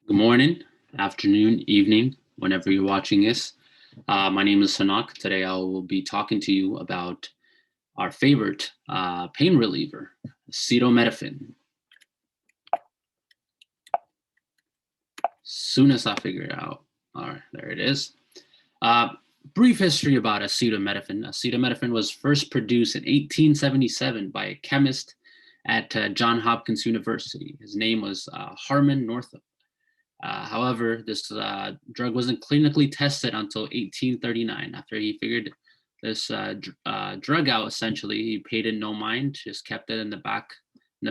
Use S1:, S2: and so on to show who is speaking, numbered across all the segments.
S1: Good morning, afternoon, evening, whenever you're watching this. My name is Sanak. Today I will be talking to you about our favorite pain reliever, acetaminophen. Soon as I figure it out. All right, there it is. Uh, Brief history about acetaminophen. Acetaminophen was first produced in 1877 by a chemist at Johns Hopkins University. His name was Harmon Northup. However, this drug wasn't clinically tested until 1839. After he figured this drug out, essentially, he paid it no mind, just kept it in the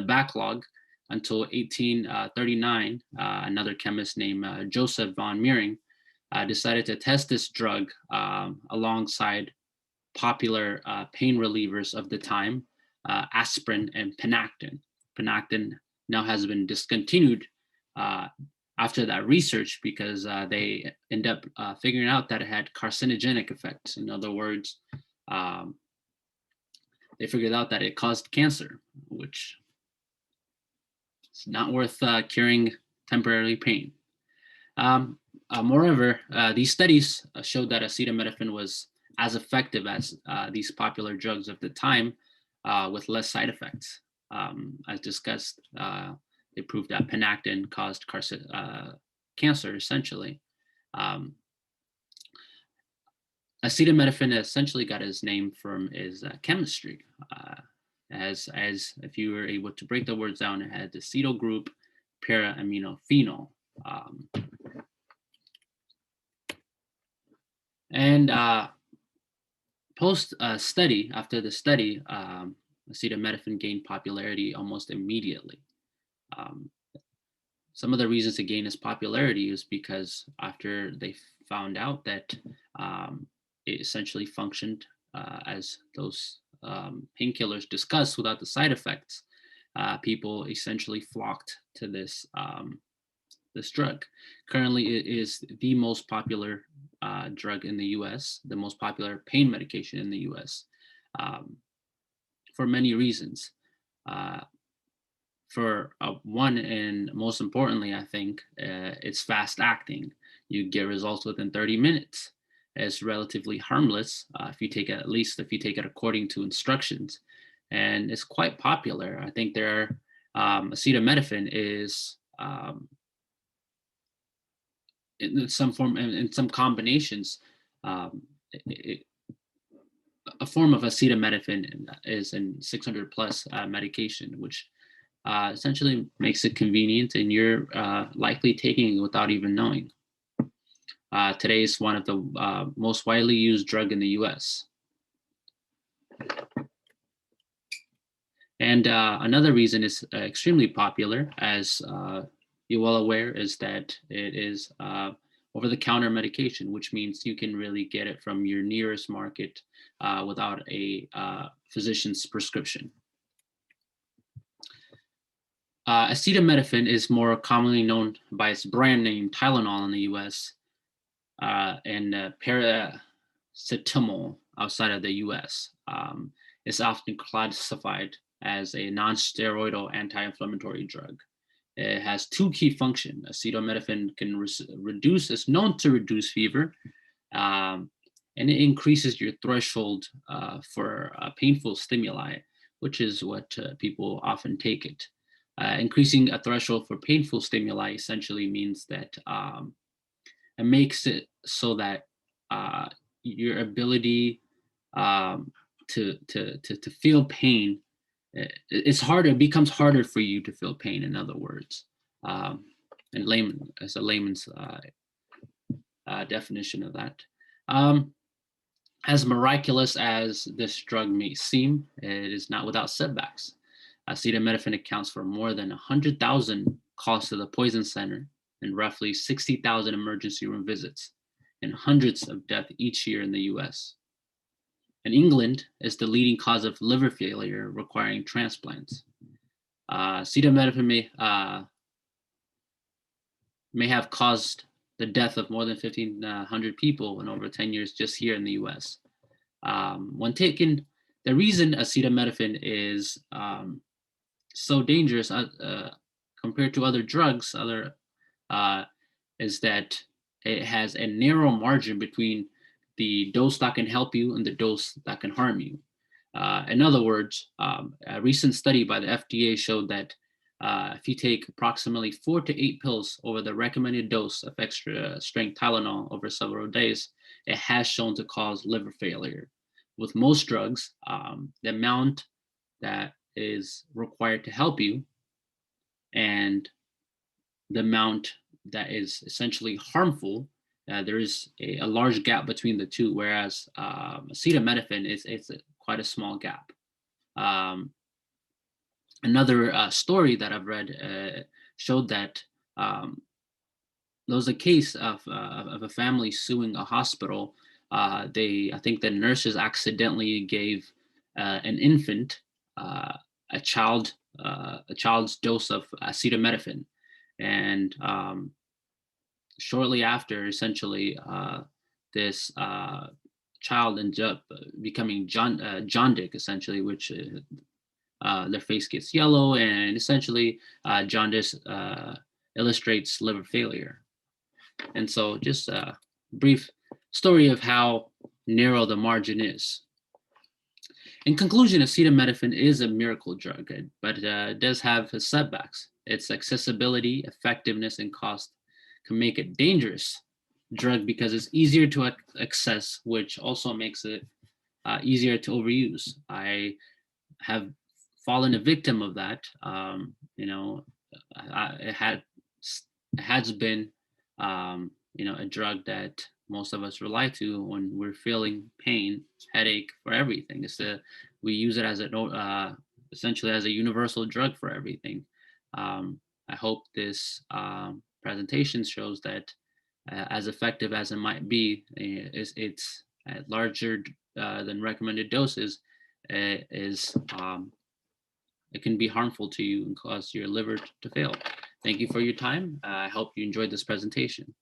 S1: backlog until 1839. Another chemist named Joseph von Mering decided to test this drug alongside popular pain relievers of the time, aspirin and Penactin. Penactin now has been discontinued after that research because they end up figuring out that it had carcinogenic effects. In other words, they figured out that it caused cancer, which is not worth curing temporary pain. Moreover, these studies showed that acetaminophen was as effective as these popular drugs of the time with less side effects. As discussed, they proved that Penactin caused cancer, essentially. Acetaminophen essentially got his name from his chemistry. As if you were able to break the words down, it had the acetyl group, para-aminophenol. And post-study, after the study, acetaminophen gained popularity almost immediately. Some of the reasons it gained its popularity is because after they found out that it essentially functioned as those painkillers discussed without the side effects, people essentially flocked to this drug. Currently, it is the most popular drug in the U.S., the most popular pain medication in the U.S. For many reasons. For one, and most importantly, I think, it's fast acting. You get results within 30 minutes. It's relatively harmless if you take it according to instructions, and it's quite popular. I think acetaminophen is in some form, in some combinations, a form of acetaminophen is in 600 plus medication, which essentially makes it convenient, and you're likely taking it without even knowing. Today is one of the most widely used drug in the U.S. And another reason it's extremely popular, as you're well aware, is that it is over-the-counter medication, which means you can really get it from your nearest market without a physician's prescription. Acetaminophen is more commonly known by its brand name Tylenol in the U.S. And paracetamol outside of the U.S. It's often classified as a non-steroidal anti-inflammatory drug. It has two key functions. Acetaminophen can is known to reduce fever, and it increases your threshold for painful stimuli, which is what people often take it. Increasing a threshold for painful stimuli essentially means that it makes it so that your ability to feel pain, it's harder. It becomes harder for you to feel pain. In other words, as a layman's definition of that. As miraculous as this drug may seem, it is not without setbacks. Acetaminophen accounts for more than 100,000 calls to the poison center and roughly 60,000 emergency room visits, and hundreds of deaths each year in the US. In England, is the leading cause of liver failure requiring transplants. Acetaminophen may have caused the death of more than 1,500 people in over 10 years just here in the US. When taken, the reason acetaminophen is so dangerous compared to other drugs, other is that it has a narrow margin between the dose that can help you and the dose that can harm you. In other words, a recent study by the FDA showed that if you take approximately 4 to 8 pills over the recommended dose of extra strength Tylenol over several days, it has shown to cause liver failure. With most drugs, the amount that is required to help you and the amount that is essentially harmful, there is a large gap between the two, whereas acetaminophen is quite a small gap. Um, Another story that I've read showed that um, there was a case of a family suing a hospital. I think the nurses accidentally gave an infant a child's dose of acetaminophen, and shortly after, essentially, this child ends up becoming John Dick, essentially, which their face gets yellow, and essentially, jaundice illustrates liver failure. And so, just a brief story of how narrow the margin is. In conclusion, acetaminophen is a miracle drug, but it does have its setbacks. Its accessibility, effectiveness, and cost can make it dangerous drug because it's easier to access, which also makes it easier to overuse. I have fallen a victim of that. It has been a drug that most of us rely to when we're feeling pain, headache, for everything. We use it as essentially as a universal drug for everything. I hope this presentation shows that as effective as it might be, it's at larger than recommended doses. It can be harmful to you and cause your liver to fail. Thank you for your time. I hope you enjoyed this presentation.